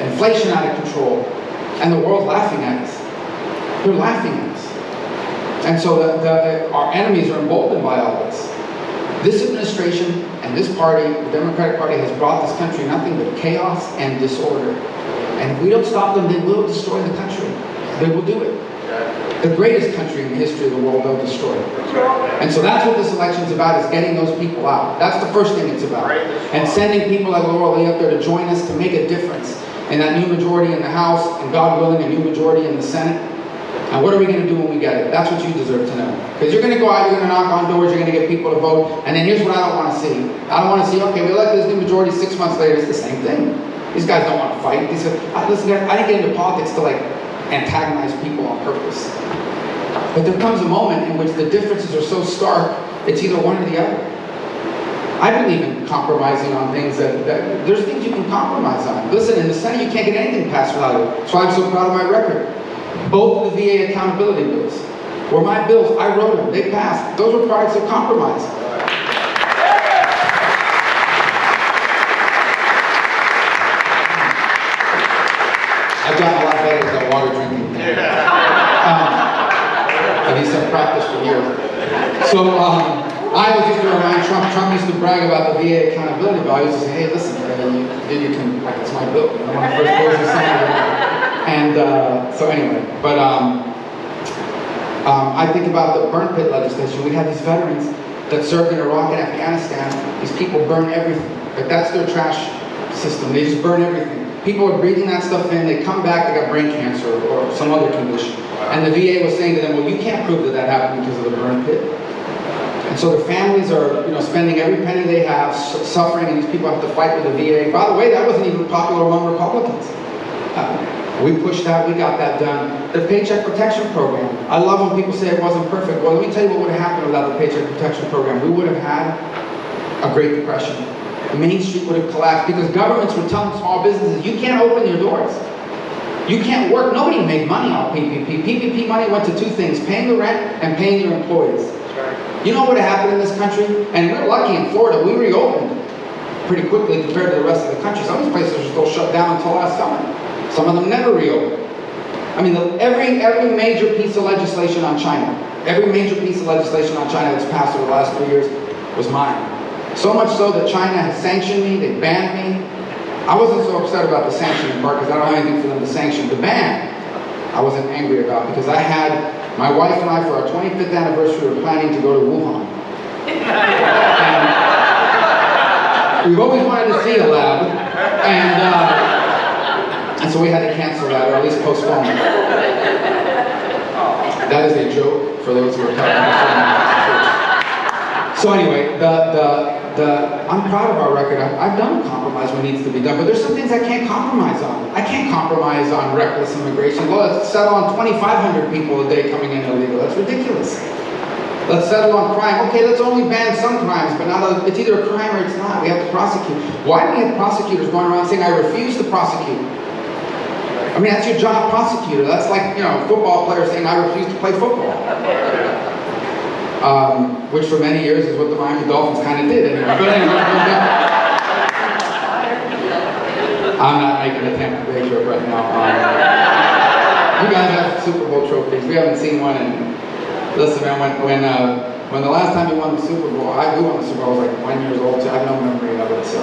inflation out of control, and the world's laughing at us. They're laughing at us. And so our enemies are emboldened by all this. This administration and this party, the Democratic Party, has brought this country nothing but chaos and disorder. And if we don't stop them, they will destroy the country. They will do it. The greatest country in the history of the world, they'll destroy it. And so that's what this election's about, is getting those people out. That's the first thing it's about. And sending people like Laurel up there to join us to make a difference in that new majority in the House, and God willing, a new majority in the Senate. And what are we going to do when we get it? That's what you deserve to know. Because you're going to go out, you're going to knock on doors, you're going to get people to vote, and then here's what I don't want to see. I don't want to see, okay, we elect this new majority 6 months later, it's the same thing. These guys don't want to fight. These guys, listen, I didn't get into politics to like antagonize people on purpose. But there comes a moment in which the differences are so stark, it's either one or the other. I believe in compromising on things that there's things you can compromise on. Listen, in the Senate, you can't get anything passed without it. That's why I'm so proud of my record. Both of the VA accountability bills were my bills. I wrote them. They passed. Those were products of compromise. I've gotten a lot better at that water drinking thing. At least I've practiced for years. So I always used to remind Trump. Trump used to brag about the VA accountability bill. I used to say, hey, listen, you can, like, it's my bill. You know, one of the first bills you signed. And so anyway, but I think about the burn pit legislation. We had these veterans that served in Iraq and Afghanistan. These people burn everything. Like, that's their trash system. They just burn everything. People are breathing that stuff in. They come back, they got brain cancer or some other condition. And the VA was saying to them, well, you can't prove that that happened because of the burn pit. And so their families are, spending every penny they have, suffering, and these people have to fight with the VA. By the way, that wasn't even popular among Republicans. We pushed that, we got that done. The Paycheck Protection Program. I love when people say it wasn't perfect. Well, let me tell you what would have happened without the Paycheck Protection Program. We would have had a Great Depression. Main Street would have collapsed because governments were telling small businesses, you can't open your doors. You can't work. Nobody made money off PPP. PPP money went to two things, paying the rent and paying your employees. You know what happened in this country? And we're lucky in Florida, we reopened pretty quickly compared to the rest of the country. Some of these places are still shut down until last summer. Some of them never reopened. I mean, every major piece of legislation on China, every major piece of legislation on China that's passed over the last 3 years was mine. So much so that China has sanctioned me, they banned me. I wasn't so upset about the sanctioning part because I don't have anything for them to sanction. The ban, I wasn't angry about because I had, my wife and I, for our 25th anniversary, were planning to go to Wuhan. And we've always wanted to see a lab, and so we had to cancel that, or at least postpone it. That is a joke for those who are talking. So anyway, I'm proud of our record. I've done compromise when it needs to be done, but there's some things I can't compromise on. I can't compromise on reckless immigration. Well, let's settle on 2,500 people a day coming in illegal. That's ridiculous. Let's settle on crime. Okay, let's only ban some crimes, but not it's either a crime or it's not. We have to prosecute. Why do we have prosecutors going around saying, I refuse to prosecute? I mean, that's your job, prosecutor. That's like, football players saying, I refuse to play football. Which for many years is what the Miami Dolphins kind of did. Anyway. But anyway, I'm not making a Tampa Bay joke right now. You guys have Super Bowl trophies. We haven't seen one in. Listen, man, when the last time you won the Super Bowl, we won the Super Bowl, I was like 1 year old, so I have no memory of it. So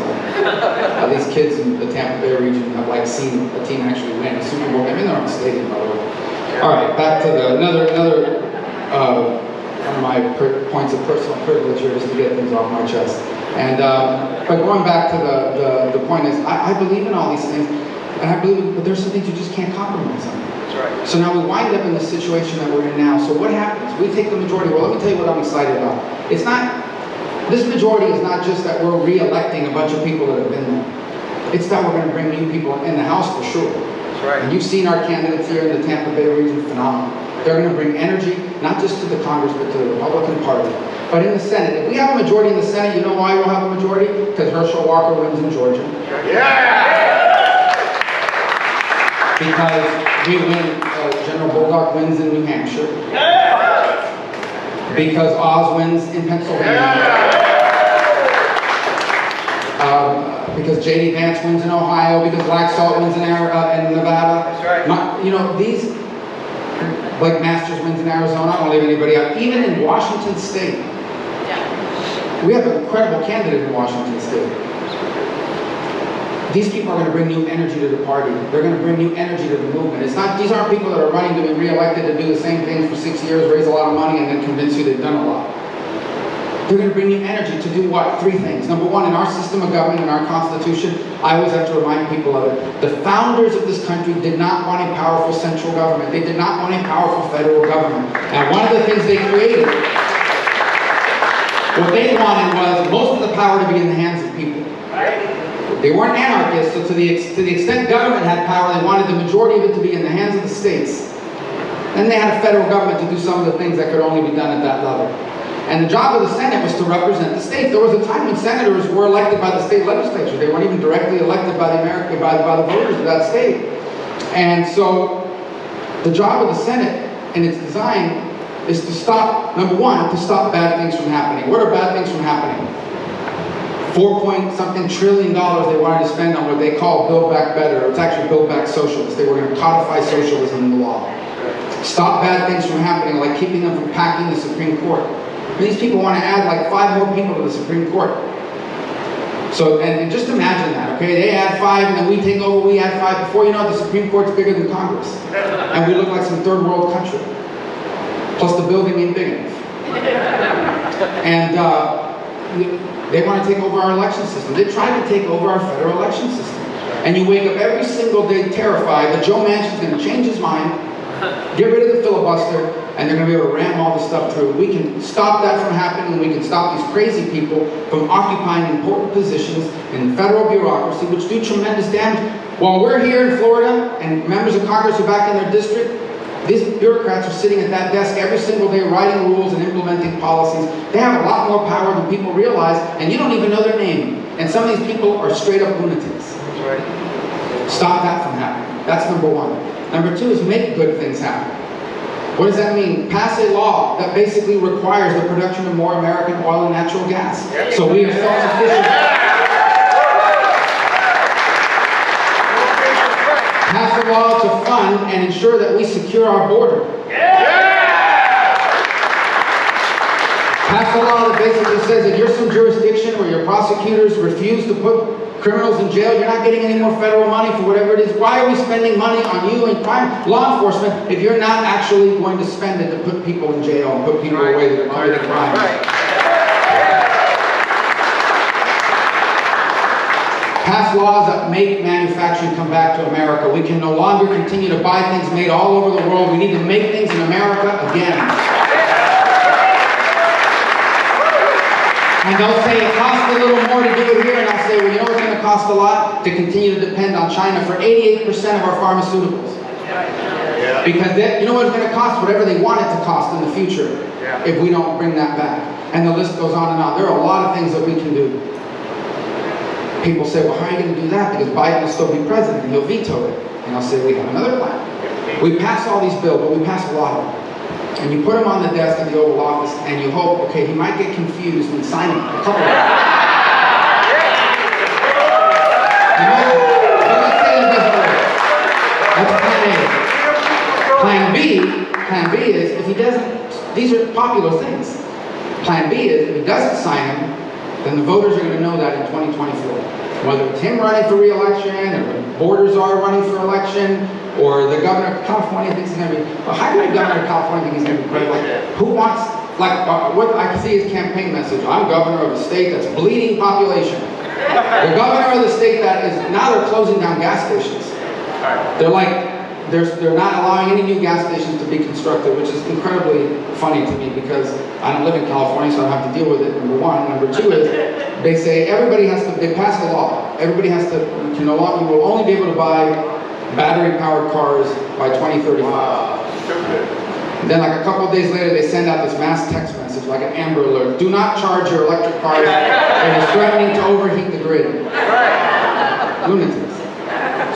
these kids in the Tampa Bay region have seen a team actually win a Super Bowl. I mean, they're on the stadium, by the way. All right, back to another. One of my points of personal privilege here is to get things off my chest. And but going back to the point is, I believe in all these things, and I believe, but there's some things you just can't compromise on. That's right. So now we wind up in the situation that we're in now. So what happens? We take the majority. Well, let me tell you what I'm excited about. It's not, this majority is not just that we're re-electing a bunch of people that have been there. It's that we're going to bring new people in the House for sure. That's right. And you've seen our candidates here in the Tampa Bay region, phenomenal. They're going to bring energy, not just to the Congress, but to the Republican Party. But in the Senate, if we have a majority in the Senate, you know why we'll have a majority? Because Herschel Walker wins in Georgia. Yeah! Because we win, General Bullock wins in New Hampshire. Yeah! Because Oz wins in Pennsylvania. Yeah! Because J.D. Vance wins in Ohio. Because Black Salt wins in Nevada. That's right. Blake Masters wins in Arizona. I don't leave anybody out. Even in Washington State. We have an incredible candidate in Washington State. These people are going to bring new energy to the party. They're going to bring new energy to the movement. These aren't people that are running to be re-elected to do the same things for 6 years, raise a lot of money, and then convince you they've done a lot. They're going to bring new energy to do what? 3 things. Number 1, in our system of government, in our Constitution, I always have to remind people of it. The founders of this country did not want a powerful central government. They did not want a powerful federal government. And one of the things they created, what they wanted was most of the power to be in the hands of people. They weren't anarchists, so to the extent government had power, they wanted the majority of it to be in the hands of the states. Then they had a federal government to do some of the things that could only be done at that level. And the job of the Senate was to represent the states. There was a time when senators were elected by the state legislature. They weren't even directly elected by the voters of that state. And so the job of the Senate and its design is to stop, number 1, to stop bad things from happening. What are bad things from happening? $4-point-something trillion they wanted to spend on what they call Build Back Better. It's actually Build Back Socialist. They were going to codify socialism in the law. Stop bad things from happening, like keeping them from packing the Supreme Court. And these people want to add like 5 more people to the Supreme Court. So, and just imagine that, okay? They add 5 and then we take over, we add 5. Before you know it, the Supreme Court's bigger than Congress. And we look like some third world country. Plus the building ain't big enough. And they want to take over our election system. They tried to take over our federal election system. And you wake up every single day terrified that Joe Manchin's going to change his mind, get rid of the filibuster, and they're going to be able to ram all this stuff through. We can stop that from happening. We can stop these crazy people from occupying important positions in federal bureaucracy, which do tremendous damage. While we're here in Florida, and members of Congress are back in their district, these bureaucrats are sitting at that desk every single day writing rules and implementing policies. They have a lot more power than people realize, and you don't even know their name. And some of these people are straight up lunatics. Stop that from happening. That's number one. Number two is make good things happen. What does that mean? Pass a law that basically requires the production of more American oil and natural gas. So we are self-sufficient. Pass a law to fund and ensure that we secure our border. Pass a law that basically says if you're some jurisdiction where your prosecutors refuse to put criminals in jail, you're not getting any more federal money for whatever it is. Why are we spending money on you and crime law enforcement if you're not actually going to spend it to put people in jail and put people away that are committing crimes? Pass laws that make manufacturing come back to America. We can no longer continue to buy things made all over the world. We need to make things in America again. And they'll say it costs a little more to do it here, and I'll say, well, you know what's going to cost a lot? To continue to depend on China for 88% of our pharmaceuticals. Because you know what it's going to cost? Whatever they want it to cost in the future if we don't bring that back. And the list goes on and on. There are a lot of things that we can do. People say, well, how are you going to do that? Because Biden will still be president, and he'll veto it. And I'll say, we have another plan. We pass all these bills, but we pass a lot of them. And you put him on the desk at the Oval Office, and you hope, okay, he might get confused when signing a couple of them. Let's say it this way. That's plan A. Plan B is, if he doesn't, these are popular things. Plan B is, if he doesn't sign them, then the voters are going to know that in 2024. Whether it's him running for re-election, or the borders are running for election, or the governor of California thinks he's going to be, well, how can the governor of California think he's going to be president? Who wants, what I can see his campaign message, I'm governor of a state that's bleeding population. The governor of the state that is, now they're closing down gas stations. They're not allowing any new gas stations to be constructed, which is incredibly funny to me because I don't live in California, so I don't have to deal with it, number one. Number two is, they say everybody has to, they pass a law. Everybody has to, you will only be able to buy battery-powered cars by 2035. Then like a couple of days later, they send out this mass text message, like an Amber Alert. Do not charge your electric cars. It is threatening to overheat the grid. Lunatics.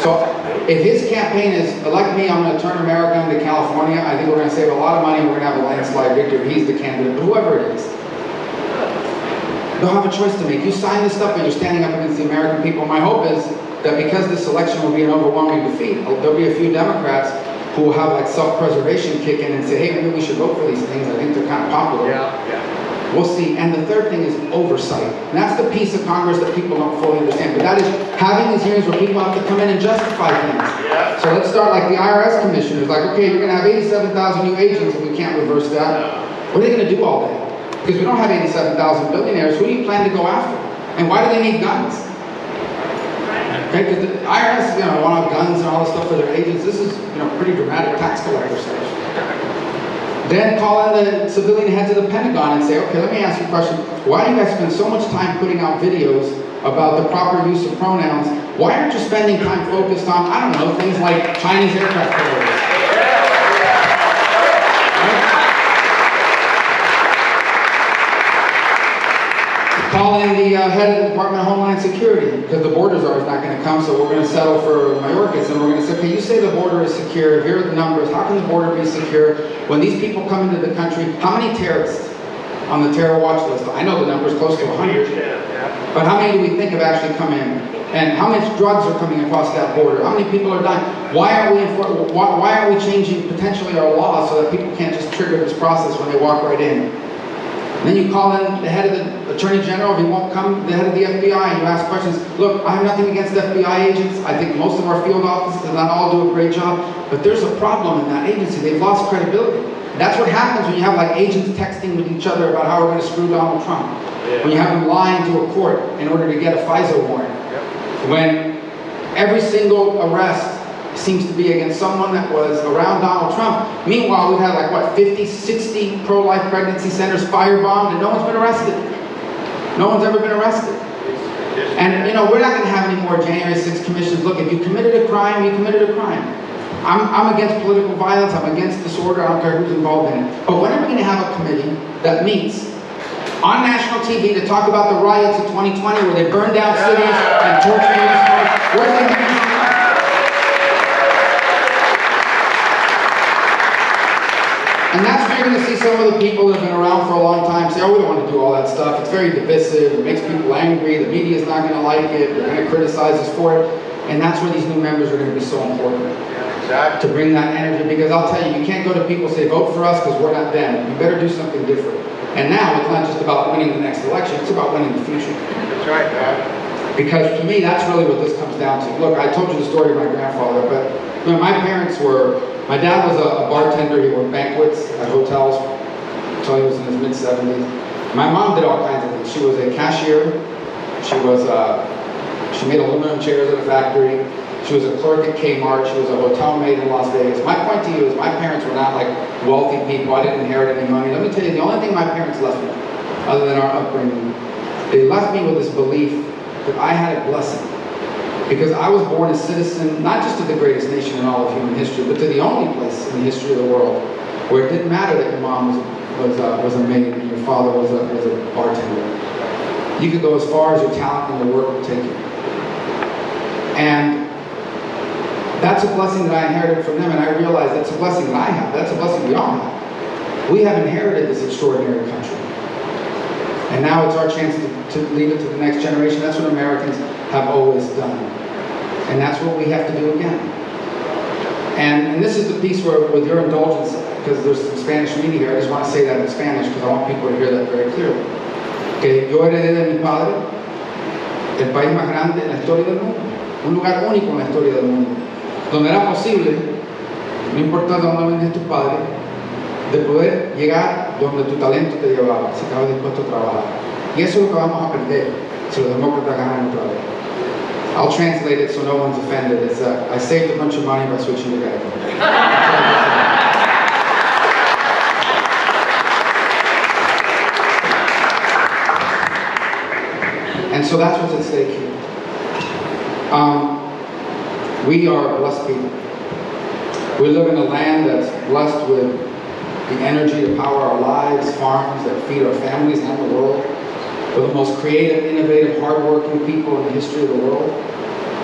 So if his campaign is, elect me, I'm going to turn America into California, I think we're going to save a lot of money, we're going to have a landslide victory. He's the candidate, but whoever it is. They'll have a choice to make. You sign this stuff and you're standing up against the American people. My hope is that because this election will be an overwhelming defeat, there'll be a few Democrats who will have like self-preservation kick in and say, hey, maybe we should vote for these things. I think they're kind of popular. We'll see. And the third thing is oversight. And that's the piece of Congress that people don't fully understand. But that is having these hearings where people have to come in and justify things. So let's start like the IRS commissioners. Like, okay, you're going to have 87,000 new agents and we can't reverse that. What are they going to do all day? Because we don't have 87,000 billionaires. Who do you plan to go after? And why do they need guns? Okay, because the IRS, want to have guns and all this stuff for their agents. This is, pretty dramatic tax collector stuff. Then call in the civilian heads of the Pentagon and say, okay, let me ask you a question. Why do you guys spend so much time putting out videos about the proper use of pronouns? Why aren't you spending time focused on, I don't know, things like Chinese aircraft carriers? Call in the head of the Department of Homeland Security, because the border czar is not going to come, so we're going to settle for Mayorkas, and we're going to say, okay, you say the border is secure, here are the numbers, how can the border be secure? When these people come into the country, how many terrorists on the terror watch list? I know the number is close to 100, but how many do we think have actually come in? And how much drugs are coming across that border? How many people are dying? Why aren't we changing potentially our laws so that people can't just trigger this process when they walk right in? And then you call in the head of the Attorney General, if he won't come, the head of the FBI, and you ask questions. Look, I have nothing against FBI agents. I think most of our field offices do not all do a great job, but there's a problem in that agency. They've lost credibility. That's what happens when you have like agents texting with each other about how we're going to screw Donald Trump. When you have them lying to a court in order to get a FISA warrant. When every single arrest seems to be against someone that was around Donald Trump. Meanwhile, we've had like, what, 50, 60 pro-life pregnancy centers firebombed and no one's been arrested. No one's ever been arrested. And, you know, we're not going to have any more January 6th commissions. Look, if you committed a crime, you committed a crime. I'm against political violence. I'm against disorder. I don't care who's involved in it. But when are we going to have a committee that meets on national TV to talk about the riots of 2020 where they burned down cities and tortured innocent? Where's the committee? And that's where you're going to see some of the people that have been around for a long time say, oh, we don't want to do all that stuff. It's very divisive. It makes people angry. The media is not going to like it. They're going to criticize us for it. And that's where these new members are going to be so important. To bring that energy. Because I'll tell you, you can't go to people and say, vote for us because we're not them. You better do something different. And now it's not just about winning the next election. It's about winning the future. That's right, man. Because to me, that's really what this comes down to. Look, I told you the story of my grandfather, but you know, my parents were, my dad was a bartender. He worked banquets at hotels until he was in his mid-70s. My mom did all kinds of things. She was a cashier. She made aluminum chairs at a factory. She was a clerk at Kmart. She was a hotel maid in Las Vegas. My point to you is my parents were not like wealthy people. I didn't inherit any money. Let me tell you, the only thing my parents left me, other than our upbringing, they left me with this belief that I had a blessing. Because I was born a citizen, not just of the greatest nation in all of human history, but to the only place in the history of the world where it didn't matter that your mom was a maid and your father was a bartender. You could go as far as your talent and your work would take you. And that's a blessing that I inherited from them, and I realize that's a blessing that I have. That's a blessing we all have. We have inherited this extraordinary country. And now it's our chance to leave it to the next generation. That's what Americans have always done. And that's what we have to do again. And this is the piece where, with your indulgence, because there's some Spanish media here, I just want to say that in Spanish because I want people to hear that very clearly. Que yo heredé de mi padre el país más grande en la historia del mundo. Un lugar único en la historia del mundo. Donde era posible, no importa de dónde venía tu padre, de poder llegar donde tu talento te llevaba, si estabas dispuesto a trabajar. Y eso es lo que vamos a perder si los demócratas ganan otra vez. I'll translate it so no one's offended. It's I saved a bunch of money by switching to Beltran. And so that's what's at stake here. We are blessed people. We live in a land that's blessed with the energy to power our lives, farms that feed our families and the world. We're the most creative, innovative, hardworking people in the history of the world.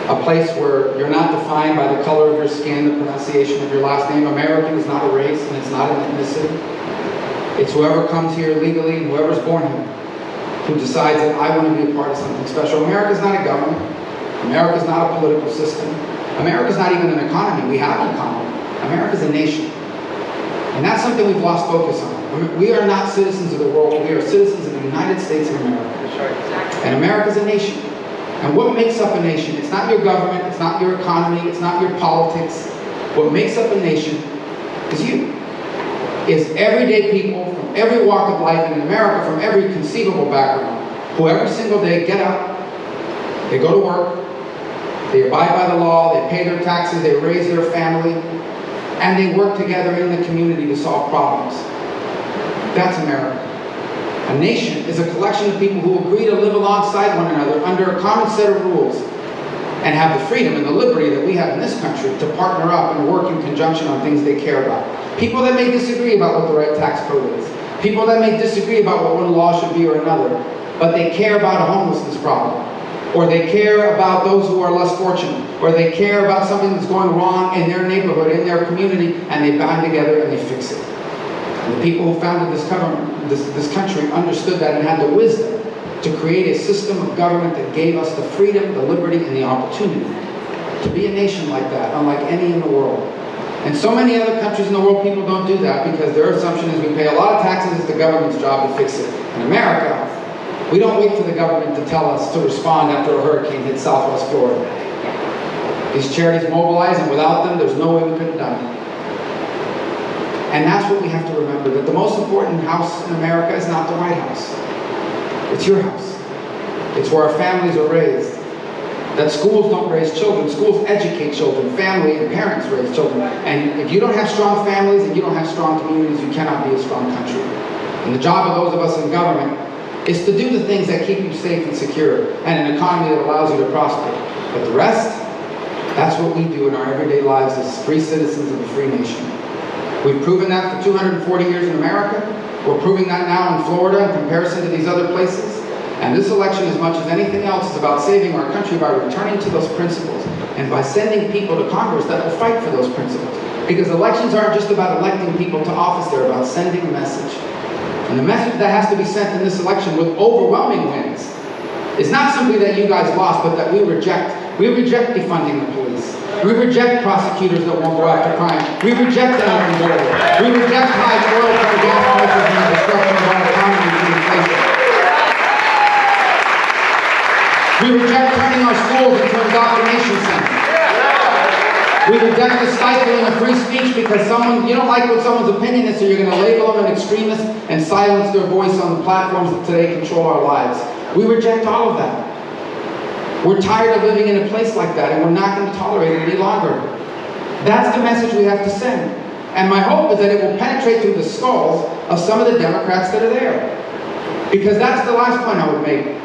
A place where you're not defined by the color of your skin, the pronunciation of your last name. American is not a race and it's not an ethnicity. It's whoever comes here legally and whoever's born here who decides that I want to be a part of something special. America's not a government. America's not a political system. America's not even an economy. We have an economy. America's a nation. And that's something we've lost focus on. We are not citizens of the world. We are citizens of the United States of America. And America's a nation. And what makes up a nation? It's not your government. It's not your economy. It's not your politics. What makes up a nation is you. Is everyday people from every walk of life, and in America from every conceivable background, who every single day get up, they go to work, they abide by the law, they pay their taxes, they raise their family, and they work together in the community to solve problems. That's America. A nation is a collection of people who agree to live alongside one another under a common set of rules and have the freedom and the liberty that we have in this country to partner up and work in conjunction on things they care about. People that may disagree about what the right tax code is. People that may disagree about what one law should be or another, but they care about a homelessness problem. Or they care about those who are less fortunate. Or they care about something that's going wrong in their neighborhood, in their community, and they band together and they fix it. And the people who founded this country understood that and had the wisdom to create a system of government that gave us the freedom, the liberty, and the opportunity to be a nation like that, unlike any in the world. And so many other countries in the world, people don't do that because their assumption is we pay a lot of taxes, it's the government's job to fix it. In America, we don't wait for the government to tell us to respond after a hurricane hits Southwest Florida. These charities mobilize, and without them, there's no way we could have done it. And that's what we have to remember, that the most important house in America is not the White House. It's your house. It's where our families are raised. That schools don't raise children. Schools educate children. Family and parents raise children. And if you don't have strong families and you don't have strong communities, you cannot be a strong country. And the job of those of us in government is to do the things that keep you safe and secure, and an economy that allows you to prosper. But the rest, that's what we do in our everyday lives as free citizens of a free nation. We've proven that for 240 years in America. We're proving that now in Florida in comparison to these other places. And this election, as much as anything else, is about saving our country by returning to those principles and by sending people to Congress that will fight for those principles. Because elections aren't just about electing people to office, they're about sending a message. And the message that has to be sent in this election with overwhelming wins is not simply that you guys lost, but that we reject defunding the police. We reject prosecutors that won't go after crime. We reject the open border. We reject high oil and gas prices and the destruction of our economy through inflation. We reject turning our schools into indoctrination centers. We reject the stifling of free speech because you don't like what someone's opinion is, so you're going to label them an extremist and silence their voice on the platforms that today control our lives. We reject all of that. We're tired of living in a place like that, and we're not going to tolerate it any longer. That's the message we have to send. And my hope is that it will penetrate through the skulls of some of the Democrats that are there. Because that's the last point I would make.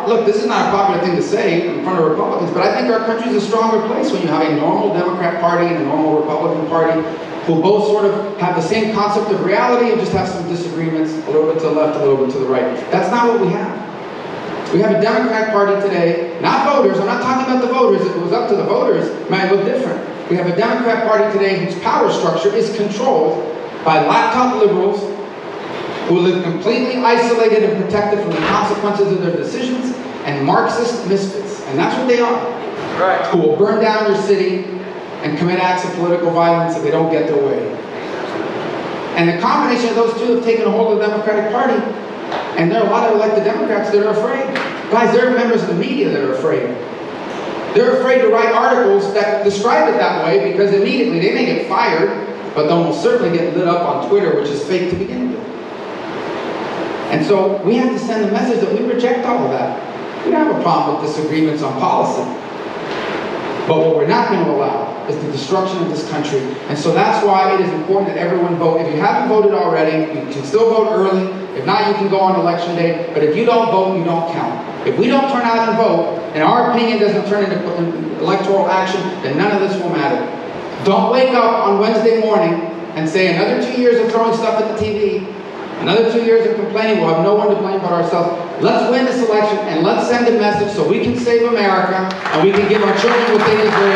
Look, this is not a popular thing to say in front of Republicans, but I think our country is a stronger place when you have a normal Democrat Party and a normal Republican Party who both sort of have the same concept of reality and just have some disagreements, a little bit to the left, a little bit to the right. That's not what we have. We have a Democrat Party today, not voters, I'm not talking about the voters, if it was up to the voters, it might look different. We have a Democrat Party today whose power structure is controlled by laptop liberals who live completely isolated and protected from the consequences of their decisions, and Marxist misfits. And that's what they are. Right. Who will burn down your city and commit acts of political violence if they don't get their way. And the combination of those two have taken a hold of the Democratic Party. And there are a lot of elected Democrats that are afraid. Guys, there are members of the media that are afraid. They're afraid to write articles that describe it that way because immediately they may get fired, but they'll almost certainly get lit up on Twitter, which is fake to begin with. And so we have to send a message that we reject all of that. We don't have a problem with disagreements on policy. But what we're not going to allow is the destruction of this country. And so that's why it is important that everyone vote. If you haven't voted already, you can still vote early. If not, you can go on election day. But if you don't vote, you don't count. If we don't turn out and vote, and our opinion doesn't turn into electoral action, then none of this will matter. Don't wake up on Wednesday morning and say another 2 years of throwing stuff at the TV, another 2 years of complaining, we'll have no one to blame but ourselves. Let's win this election and let's send a message so we can save America and we can give our children what they deserve.